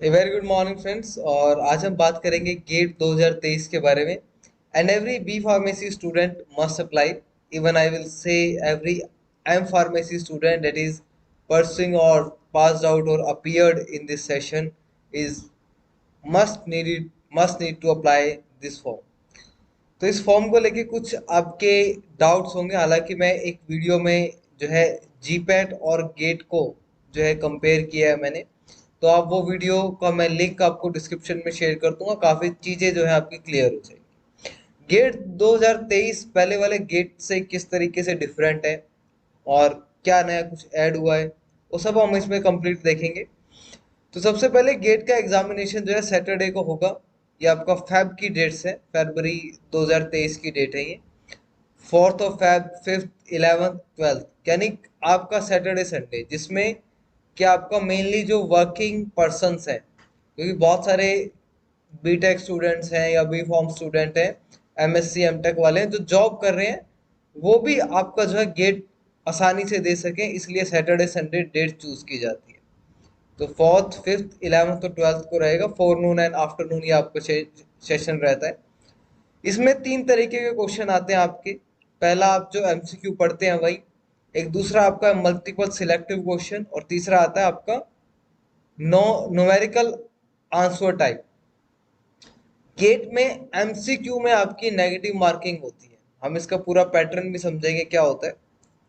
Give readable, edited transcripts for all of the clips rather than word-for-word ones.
Very good morning friends. और आज हम बात करेंगे गेट 2023 के बारे में। And every B pharmacy student must apply. Even I will say every M pharmacy student that is pursuing or passed out or appeared in this session is must need to apply this form। तो इस form को लेके कुछ आपके doubts होंगे। हालांकि मैं एक वीडियो में जो है जीपैट और गेट को जो है कंपेयर किया है मैंने। तो आप वो वीडियो का मैं लिंक आपको डिस्क्रिप्शन में शेयर कर दूंगा। काफ़ी चीज़ें जो है आपकी क्लियर हो जाएगी। गेट 2023 पहले वाले गेट से किस तरीके से डिफरेंट है और क्या नया कुछ ऐड हुआ है, वो सब हम इसमें कंप्लीट देखेंगे। तो सबसे पहले गेट का एग्जामिनेशन जो है सैटरडे को होगा। ये आपका फैब की डेट्स है, फरवरी 2023 की डेट है ये। 4 of Feb, 5th, 11th, 12th, यानी आपका सैटरडे संडे, जिसमें क्या आपका मेनली जो वर्किंग पर्सन्स हैं, क्योंकि बहुत सारे बीटेक स्टूडेंट्स हैं या बी फॉर्म स्टूडेंट हैं, एमएससी एमटेक वाले हैं जो जॉब कर रहे हैं, वो भी आपका जो है गेट आसानी से दे सकें, इसलिए सैटरडे संडे डेट चूज की जाती है। तो 4th, 5th, 11th और 12th को रहेगा फोरनून एंड आफ्टरनून, ये आपका सेशन रहता है। इसमें तीन तरीके के क्वेश्चन आते हैं आपके। पहला आप जो एमसीक्यू पढ़ते हैं वही, एक दूसरा आपका मल्टीपल सिलेक्टिव क्वेश्चन, और तीसरा आता है आपका no numerical answer type. GATE में एमसीक्यू में आपकी नेगेटिव मार्किंग होती है। हम इसका पूरा पैटर्न भी समझेंगे क्या होता है,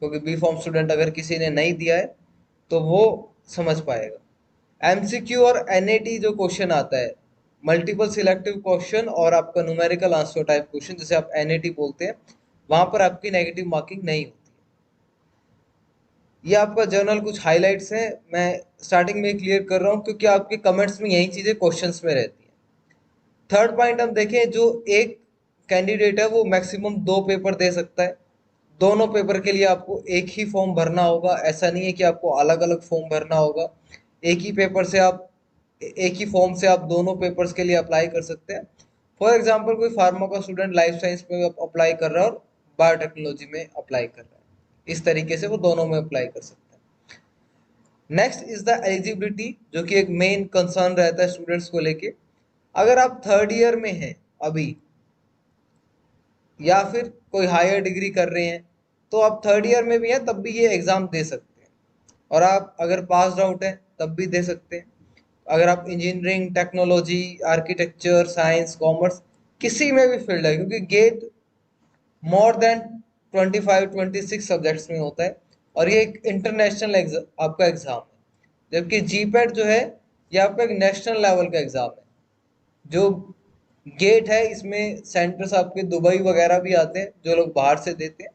क्योंकि बी फॉर्म स्टूडेंट अगर किसी ने नहीं दिया है तो वो समझ पाएगा। एमसीक्यू और एनएटी जो क्वेश्चन आता है, मल्टीपल सिलेक्टिव क्वेश्चन और आपका न्यूमेरिकल आंसर टाइप क्वेश्चन, जिसे आप एनएटी बोलते हैं, वहां पर आपकी नेगेटिव मार्किंग नहीं होती है। ये आपका जर्नल कुछ हाइलाइट्स हैं, मैं स्टार्टिंग में क्लियर कर रहा हूँ क्योंकि आपके कमेंट्स में यही चीजें क्वेश्चंस में रहती हैं। थर्ड पॉइंट हम देखें, जो एक कैंडिडेट है वो मैक्सिमम 2 पेपर दे सकता है। दोनों पेपर के लिए आपको एक ही फॉर्म भरना होगा, ऐसा नहीं है कि आपको अलग अलग फॉर्म भरना होगा। एक ही पेपर से आप एक ही फॉर्म से आप दोनों पेपर्स के लिए अप्लाई कर सकते हैं। फॉर एग्जांपल कोई फार्मा का स्टूडेंट लाइफ साइंस में अप्लाई कर रहा है और बायोटेक्नोलॉजी में अप्लाई कर रहा है, इस तरीके से वो दोनों में अप्लाई कर सकते हैं। नेक्स्ट इज द एलिजिबिलिटी, जो कि एक मेन कंसर्न रहता है स्टूडेंट्स को लेके। अगर आप थर्ड ईयर में हैं अभी, या फिर कोई हायर डिग्री कर रहे हैं, तो आप थर्ड ईयर में भी हैं तब भी ये एग्जाम दे सकते हैं। और आप अगर पास आउट हैं तब भी दे सकते हैं। अगर आप engineering, technology, architecture, science, commerce, किसी में भी फील्ड है, क्योंकि गेट मोर देन 25-26 सब्जेक्ट्स में होता है और ये एक इंटरनेशनल आपका एग्जाम है। जबकि जीपैट जो है, ये आपका एक नेशनल लेवल का एग्जाम है। जो गेट है, इसमें सेंटर्स आपके दुबई वगैरह भी आते हैं, जो लोग बाहर से देते हैं,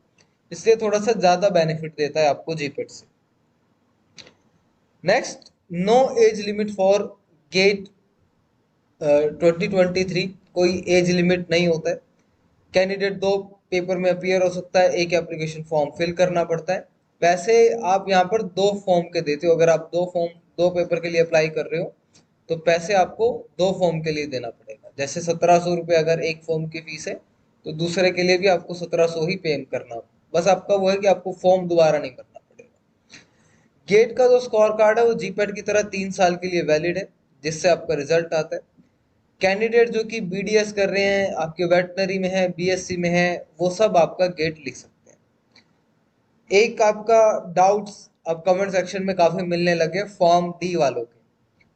इसलिए थोड़ा सा ज्यादा बेनिफिट देता है आपको जीपेट से। Next, no age limit for GATE 2023। कोई एज लिमिट नहीं होता है। कैंडिडेट 2 पेपर में अपीयर हो सकता है, एक एप्लीकेशन फॉर्म फिल करना पड़ता है। वैसे आप यहाँ पर 2 फॉर्म के देते हो। अगर आप 2 पेपर के लिए अप्लाई कर रहे हो तो पैसे आपको 2 फॉर्म के लिए देना पड़ेगा। जैसे 1700 रुपये अगर एक फॉर्म की फीस है, तो दूसरे के लिए भी आपको 1700 ही पे करना होगा। बस आपका वो है कि आपको फॉर्म दोबारा नहीं भरना पड़ेगा। गेट का जो स्कोर कार्ड है वो जीपैट की तरह 3 साल के लिए वैलिड है, जिससे आपका रिजल्ट आता है। कैंडिडेट जो कि बीडीएस कर रहे हैं, आपके वेटनरी में है, बीएससी में है, वो सब आपका गेट लिख सकते हैं। एक आपका डाउट्स अब कमेंट सेक्शन में काफी मिलने लगे फॉर्म डी वालों के।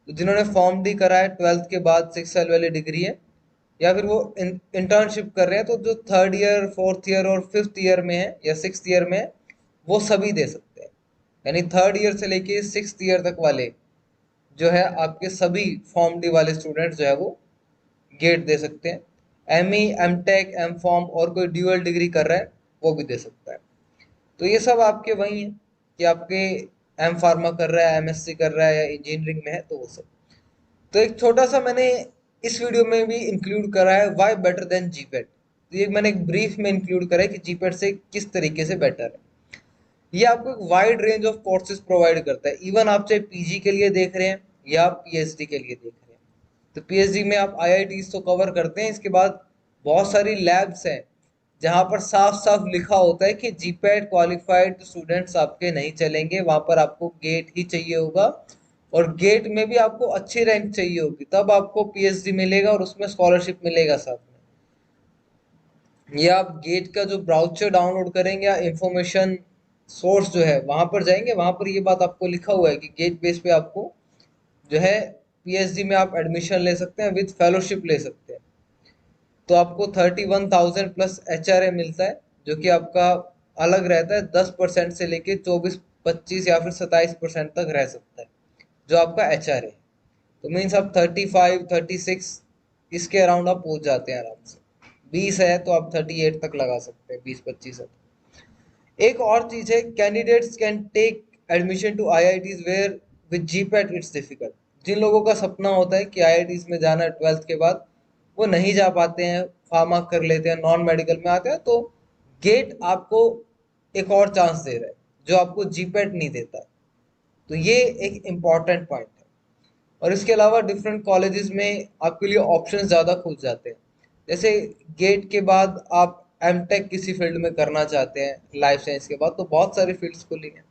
तो जिन्होंने फॉर्म डी करा है, 12th के बाद 6 साल वाली डिग्री है, या फिर वो इंटर्नशिप कर रहे हैं, तो जो थर्ड ईयर, फोर्थ ईयर और फिफ्थ ईयर में है या सिक्स ईयर में है, वो सभी दे सकते हैं। यानी थर्ड ईयर से लेके सिक्स ईयर तक वाले जो है आपके सभी फॉर्म डी वाले स्टूडेंट्स जो है वो गेट दे सकते हैं। M E, M tech, M pharm और कोई ड्यूअल डिग्री कर रहा है, वो भी दे सकता है। तो ये सब आपके वही हैं कि आपके एम फार्मा कर रहा है, एमएससी कर रहा है या इंजीनियरिंग में है, तो वो सब। तो एक छोटा सा मैंने इस वीडियो में भी इंक्लूड करा है, वाई बेटर देन जीपेट। तो ये मैंने एक ब्रीफ में इंक्लूड करा है कि जीपेट से किस तरीके से बेटर है। ये आपको एक wide range of courses provide करता है। इवन आप चाहे पीजी के लिए देख रहे हैं या पीएचडी के लिए देख रहे हैं, तो पीएचडी में आप आईआईटीज तो कवर करते हैं, इसके बाद बहुत सारी लैब्स हैं जहां पर साफ साफ लिखा होता है कि जीपैट क्वालिफाइड स्टूडेंट्स आपके नहीं चलेंगे, वहां पर आपको गेट ही चाहिए होगा। और गेट में भी आपको अच्छी रैंक चाहिए होगी, तब आपको पीएचडी मिलेगा और उसमें स्कॉलरशिप मिलेगा साथ में। ये आप गेट का जो ब्राउचर डाउनलोड करेंगे या इंफॉर्मेशन सोर्स जो है वहां पर जाएंगे, वहां पर ये बात आपको लिखा हुआ है कि गेट बेस पे आपको जो है पीएचडी में आप एडमिशन ले सकते हैं, विद फेलोशिप ले सकते हैं। तो आपको 31,000 प्लस एचआरए मिलता है, जो कि आपका अलग रहता है, 10% से लेके 24, 25 या फिर 27% तक रह सकता है जो आपका एचआरए। तो मीन्स आप 35, 36 इसके अराउंड आप पहुंच जाते हैं आराम से। 20 है तो आप 38 तक लगा सकते हैं, 20, 25 है। एक और चीज है, candidates can take admission to IITs where with GPAT it's difficult. जिन लोगों का सपना होता है कि आईआईटीज में जाना है 12th के बाद, वो नहीं जा पाते हैं, फार्मा कर लेते हैं, नॉन मेडिकल में आते हैं, तो गेट आपको एक और चांस दे रहा है जो आपको जीपैट नहीं देता है। तो ये एक इम्पॉर्टेंट पॉइंट है। और इसके अलावा डिफरेंट कॉलेजेस में आपके लिए ऑप्शंस ज़्यादा खुल जाते हैं। जैसे गेट के बाद आप एमटेक किसी फील्ड में करना चाहते हैं लाइफ साइंस के बाद, तो बहुत सारी फील्ड्स खुली हैं।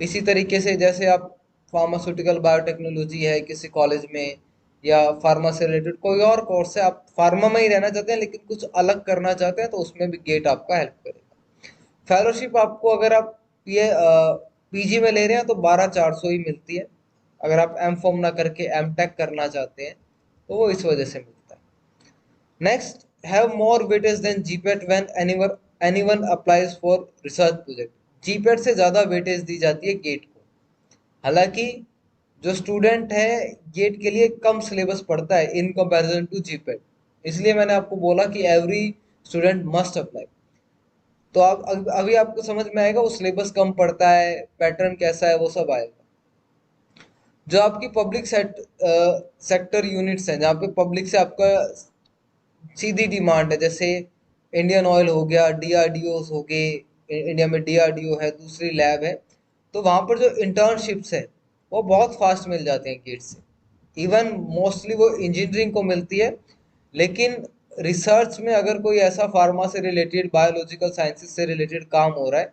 इसी तरीके से जैसे आप फार्मास्यूटिकल बायोटेक्नोलॉजी है किसी कॉलेज में, या फार्मा से रिलेटेड कोई और कोर्स है, आप फार्मा में ही रहना चाहते हैं लेकिन कुछ अलग करना चाहते हैं, तो उसमें भी गेट आपका हेल्प करेगा। फेलोशिप आपको अगर आप पीजी में ले रहे हैं तो 12,400 ही मिलती है। अगर आप एम फॉर्म ना करके एम टेक करना चाहते हैं तो वो इस वजह से मिलता है। Next, have more weightage than GPAT when anyone applies for research project. GPAT से ज़्यादा वेटेज दी जाती है गेट को। हालांकि जो स्टूडेंट है, गेट के लिए कम सिलेबस पढ़ता है इन कंपैरिजन टू जीपेट, इसलिए मैंने आपको बोला कि एवरी स्टूडेंट मस्ट अप्लाई। तो आप अभी आपको समझ में आएगा वो सिलेबस कम पड़ता है, पैटर्न कैसा है, वो सब आएगा। जो आपकी पब्लिक सेक्टर यूनिट्स हैं, जहाँ पे पब्लिक से आपका सीधी डिमांड है, जैसे इंडियन ऑयल हो गया, डीआरडीओ हो गए, इंडिया में डीआरडीओ है, दूसरी लैब है, तो वहाँ पर जो इंटर्नशिप्स है वो बहुत फास्ट मिल जाते हैं गेट से। इवन मोस्टली वो इंजीनियरिंग को मिलती है, लेकिन रिसर्च में अगर कोई ऐसा फार्मा से रिलेटेड, बायोलॉजिकल साइंसेज से रिलेटेड काम हो रहा है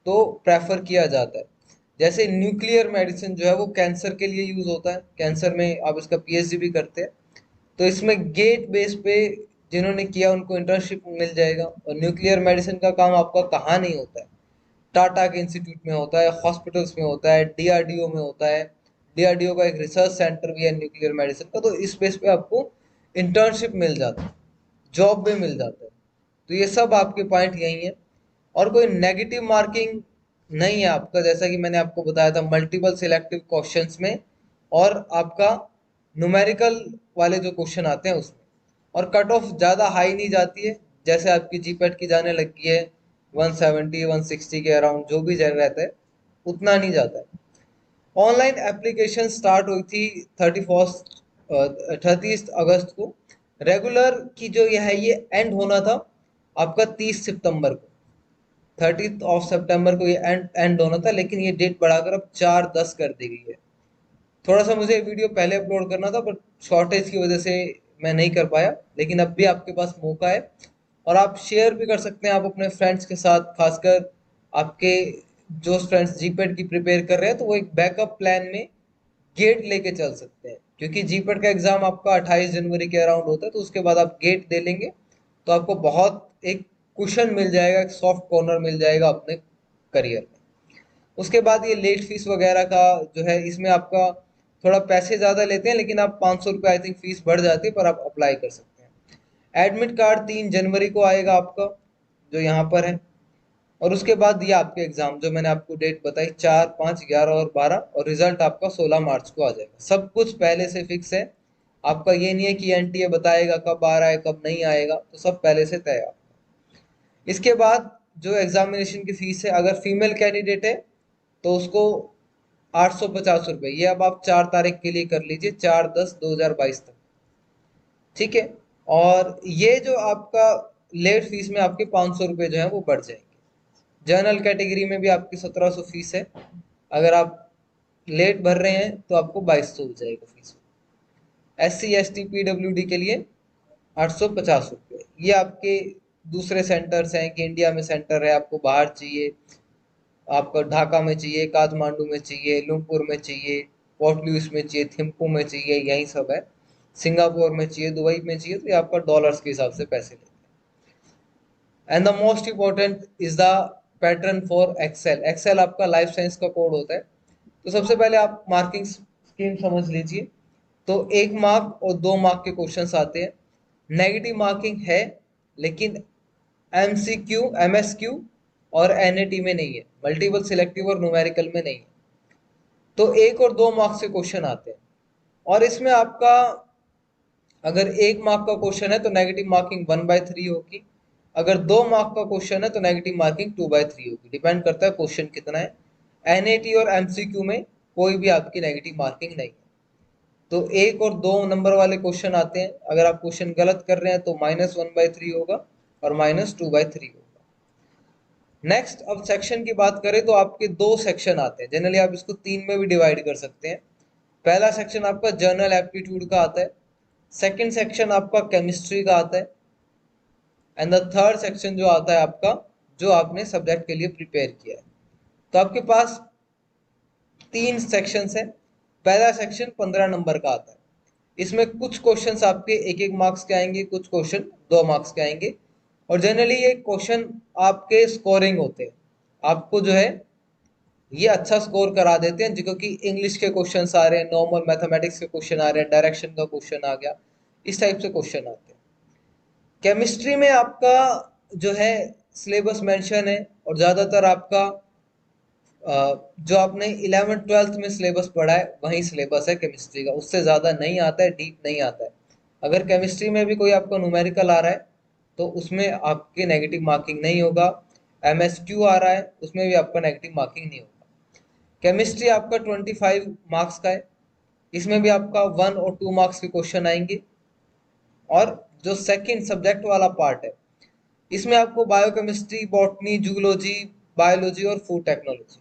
तो प्रेफर किया जाता है। जैसे न्यूक्लियर मेडिसिन जो है वो कैंसर के लिए यूज होता है, कैंसर में आप इसका पीएचडी भी करते हैं, तो इसमें गेट बेस पे जिन्होंने किया उनको इंटर्नशिप मिल जाएगा। और न्यूक्लियर मेडिसिन का काम आपका कहाँ नहीं होता है, टाटा के इंस्टीट्यूट में होता है, हॉस्पिटल्स में होता है, डीआरडीओ में होता है। डीआरडीओ का एक रिसर्च सेंटर भी है न्यूक्लियर मेडिसिन का, तो इस बेस पे आपको इंटर्नशिप मिल जाता है, जॉब भी मिल जाता है। तो ये सब आपके पॉइंट यही है। और कोई नेगेटिव मार्किंग नहीं है आपका, जैसा कि मैंने आपको बताया था, मल्टीपल सिलेक्टिव क्वेश्चंस में और आपका न्यूमेरिकल वाले जो क्वेश्चन आते हैं उसमें। और कट ऑफ ज़्यादा हाई नहीं जाती है, जैसे आपकी जीपेट की जाने लगी है 170, 160 के अराउंड जो भी रहता है, उतना नहीं जाता है। ऑनलाइन एप्लीकेशन स्टार्ट हुई थी 30 अगस्त को। रेगुलर की जो यह है ये एंड होना था आपका 30 सितंबर को, 30 सितंबर को ये एंड होना था, लेकिन ये डेट बढ़ाकर अब 4/10 कर दी गई है। थोड़ा सा मुझे वीडियो पहले अपलोड करना था, बट शॉर्टेज की वजह से मैं नहीं कर पाया, लेकिन अब भी आपके पास मौका है। और आप शेयर भी कर सकते हैं आप अपने फ्रेंड्स के साथ, खासकर आपके जो फ्रेंड्स जीपेट की प्रिपेयर कर रहे हैं, तो वो एक बैकअप प्लान में गेट लेके चल सकते हैं, क्योंकि जीपेट का एग्जाम आपका 28 जनवरी के अराउंड होता है, तो उसके बाद आप गेट दे लेंगे तो आपको बहुत एक कुशन मिल जाएगा, एक सॉफ्ट कॉर्नर मिल जाएगा अपने करियर में। उसके बाद ये लेट फीस वगैरह का जो है, इसमें आपका थोड़ा पैसे ज़्यादा लेते हैं, लेकिन आप 500 रुपये आई थिंक फीस बढ़ जाती है, पर आप अप्लाई कर सकते हैं। एडमिट कार्ड 3 जनवरी को आएगा आपका, जो यहाँ पर है। और उसके बाद ये आपके एग्जाम जो मैंने आपको डेट बताई, 4, 5, 11 और 12, और रिजल्ट आपका 16 मार्च को आ जाएगा। सब कुछ पहले से फिक्स है आपका, ये नहीं है कि एनटीए बताएगा कब आ रहा है कब नहीं आएगा, तो सब पहले से तय है। इसके बाद जो एग्जामिनेशन की फीस है, अगर फीमेल कैंडिडेट है तो उसको 850 रुपये, ये अब आप 4 तारीख के लिए कर लीजिए, 4/10/2022 तक। ठीक है। और ये जो आपका लेट फीस में आपके 500 रुपये जो है वो बढ़ जाएंगे। जनरल कैटेगरी में भी आपकी 1700 फीस है, अगर आप लेट भर रहे हैं तो आपको 2200 हो जाएगा फीस। SC ST PWD के लिए 850 रुपये। ये आपके दूसरे सेंटर्स हैं कि इंडिया में सेंटर है, आपको बाहर चाहिए, आपको ढाका में चाहिए, काठमांडू में चाहिए, लुमपुर में चाहिए, पोर्ट लुइस में चाहिए, थिम्पू में चाहिए, यही सब है। सिंगापुर में चाहिए, दुबई में चाहिए, तो ये आपका डॉलर्स के हिसाब से पैसे लेते हैं। And the most important is the pattern for XL. XL आपका लाइफ साइंस का कोड होता है। तो सबसे पहले आप मार्किंग स्कीम समझ लीजिए। तो 1 मार्क और 2 मार्क के क्वेश्चंस आते हैं। नेगेटिव मार्किंग है, लेकिन एमसीक्यू, एमएसक्यू और एनएटी में नहीं है, मल्टीपल सिलेक्टिव और न्यूमेरिकल में नहीं है। तो 1 और 2 मार्क्स के क्वेश्चन आते हैं, और इसमें आपका अगर 1 मार्क का क्वेश्चन है तो नेगेटिव मार्किंग 1/3 होगी। अगर 2 मार्क का क्वेश्चन है तो नेगेटिव मार्किंग 2/3 होगी। डिपेंड करता है क्वेश्चन कितना है। एनएटी और एमसीक्यू में कोई भी आपकी नेगेटिव मार्किंग नहीं है। तो 1 और 2 नंबर वाले क्वेश्चन आते हैं। अगर आप क्वेश्चन गलत कर रहे हैं तो -1/3 होगा और -2/3 होगा। नेक्स्ट, अब सेक्शन की बात करें तो आपके 2 सेक्शन आते हैं। जनरली आप इसको 3 में भी डिवाइड कर सकते हैं। पहला सेक्शन आपका जनरल एप्टीट्यूड का आता है। सेकंड सेक्शन आपका केमिस्ट्री का आता है। एंड द थर्ड सेक्शन जो आता है आपका, जो आपने सब्जेक्ट के लिए प्रिपेयर किया है। तो आपके पास 3 सेक्शंस हैं। पहला सेक्शन 15 नंबर का आता है। इसमें कुछ क्वेश्चंस आपके 1-1 मार्क्स के आएंगे, कुछ क्वेश्चन 2 मार्क्स के आएंगे। और जनरली ये क्वेश्चन आपके स्कोरिंग होते हैं। आपको जो है ये अच्छा स्कोर करा देते हैं, क्योंकि इंग्लिश के क्वेश्चन आ रहे हैं, नॉर्मल मैथमेटिक्स के क्वेश्चन आ रहे हैं, डायरेक्शन का क्वेश्चन आ गया, इस टाइप से क्वेश्चन आते हैं। केमिस्ट्री में आपका जो है सिलेबस मेंशन है, और ज़्यादातर आपका जो आपने 11th-12th में सिलेबस पढ़ा है वही सिलेबस है केमिस्ट्री का। उससे ज़्यादा नहीं आता है, डीप नहीं आता है। अगर केमिस्ट्री में भी कोई आपका न्यूमेरिकल आ रहा है तो उसमें आपके नेगेटिव मार्किंग नहीं होगा। एमएसक्यू आ रहा है, उसमें भी आपका नेगेटिव मार्किंग नहीं होगा। केमिस्ट्री आपका 25 मार्क्स का है। इसमें भी आपका 1 और 2 मार्क्स के क्वेश्चन आएंगे। और जो सेकंड सब्जेक्ट वाला पार्ट है, इसमें आपको बायोकेमिस्ट्री, बॉटनी, जूलॉजी, बायोलॉजी और फूड टेक्नोलॉजी,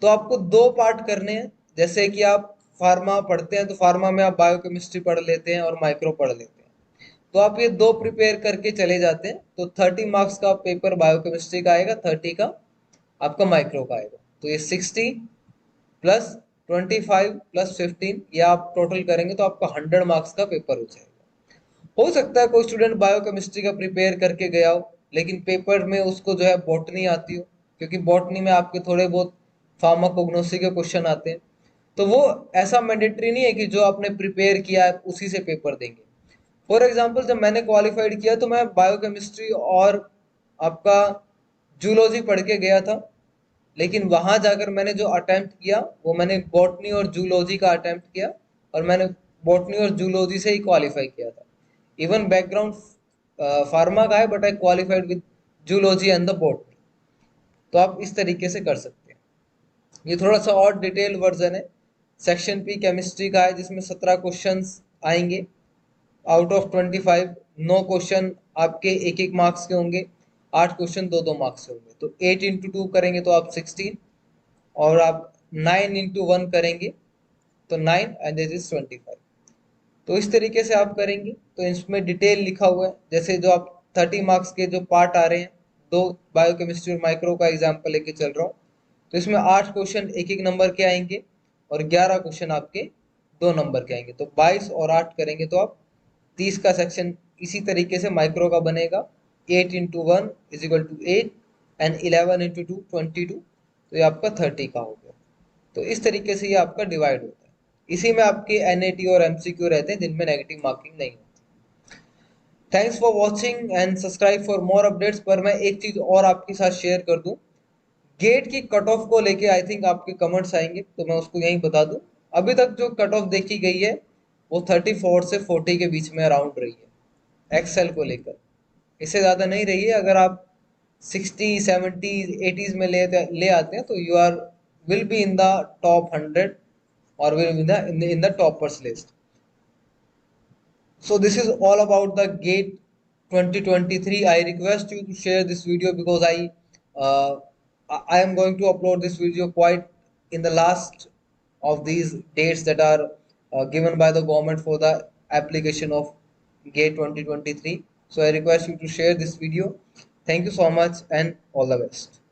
तो आपको 2 पार्ट करने हैं। जैसे कि आप फार्मा पढ़ते हैं तो फार्मा में आप बायोकेमिस्ट्री पढ़ लेते हैं और माइक्रो पढ़ लेते हैं। तो आप ये 2 प्रिपेयर करके चले जाते हैं तो 30 मार्क्स का पेपर बायोकेमिस्ट्री का आएगा, 30 का आपका माइक्रो का आएगा। तो ये 60 प्लस 25 प्लस 15, ये आप टोटल करेंगे तो आपका 100 मार्क्स का पेपर हो जाएगा। हो सकता है कोई स्टूडेंट बायोकेमिस्ट्री का प्रिपेयर करके गया हो, लेकिन पेपर में उसको जो है बॉटनी आती हो, क्योंकि बॉटनी में आपके थोड़े बहुत फार्माकोग्नोसी के क्वेश्चन आते हैं। तो वो ऐसा मैंडेटरी नहीं है कि जो आपने प्रिपेयर किया है उसी से पेपर देंगे। फॉर एग्जाम्पल, जब मैंने क्वालिफाइड किया तो मैं बायोकेमिस्ट्री और आपका जूलॉजी पढ़ के गया था, लेकिन वहां जाकर मैंने जो अटेम्प्ट किया वो मैंने बॉटनी और जूलॉजी का अटेम्प्ट किया, और मैंने बॉटनी और जूलॉजी से ही क्वालिफाई किया था। इवन बैकग्राउंड फार्मा का है, but I qualified with zoology and the botany. तो आप इस तरीके से कर सकते हैं। ये थोड़ा सा और डिटेल वर्जन है। सेक्शन पी केमिस्ट्री का है, जिसमें 17 क्वेश्चंस आएंगे। आउट ऑफ 25 9 क्वेश्चन आपके 1-1 मार्क्स के होंगे, 8 क्वेश्चन 2-2 मार्क्स के होंगे। तो 8 × 2 करेंगे तो आप 16, और आप 9 × 1 करेंगे तो 9 एंड दिस इज 25। तो इस तरीके से आप करेंगे तो इसमें डिटेल लिखा हुआ है। जैसे जो आप 30 मार्क्स के जो पार्ट आ रहे हैं, 2 बायोकेमिस्ट्री और माइक्रो का एग्जाम्पल लेके चल रहा हूँ, तो इसमें 8 क्वेश्चन 1-1 नंबर के आएंगे और 11 क्वेश्चन आपके 2 नंबर के आएंगे। तो 22 और 8 करेंगे तो आप 30 का सेक्शन इसी तरीके से माइक्रो का बनेगा। 8 × 1 = 8 एंड 11 × 2 22, तो ये आपका 30 का हो गया। तो इस तरीके से ये आपका डिवाइड होता है। इसी में आपके एनएटी और एमसीक्यू रहते हैं, जिनमें नेगेटिव मार्किंग नहीं होती। Thanks for watching and subscribe for more updates. पर मैं एक चीज और आपके साथ शेयर कर दूं, गेट की कट ऑफ को लेके आई थिंक आपके कमेंट्स आएंगे, तो मैं उसको यहीं बता दूं। अभी तक जो कट ऑफ देखी गई है वो 34 से 40 के बीच में अराउंड रही है एक्सेल को लेकर। इससे ज़्यादा नहीं रही है। अगर आप 60, 70, 80s में ले आते हैं तो you are will be in the top 100 or will be in the toppers list. So this is all about the GATE 2023. I request you to share this video because I am going to upload this video quite in the last of these dates that are given by the government for the application of GATE 2023. So I request you to share this video. Thank you so much and all the best.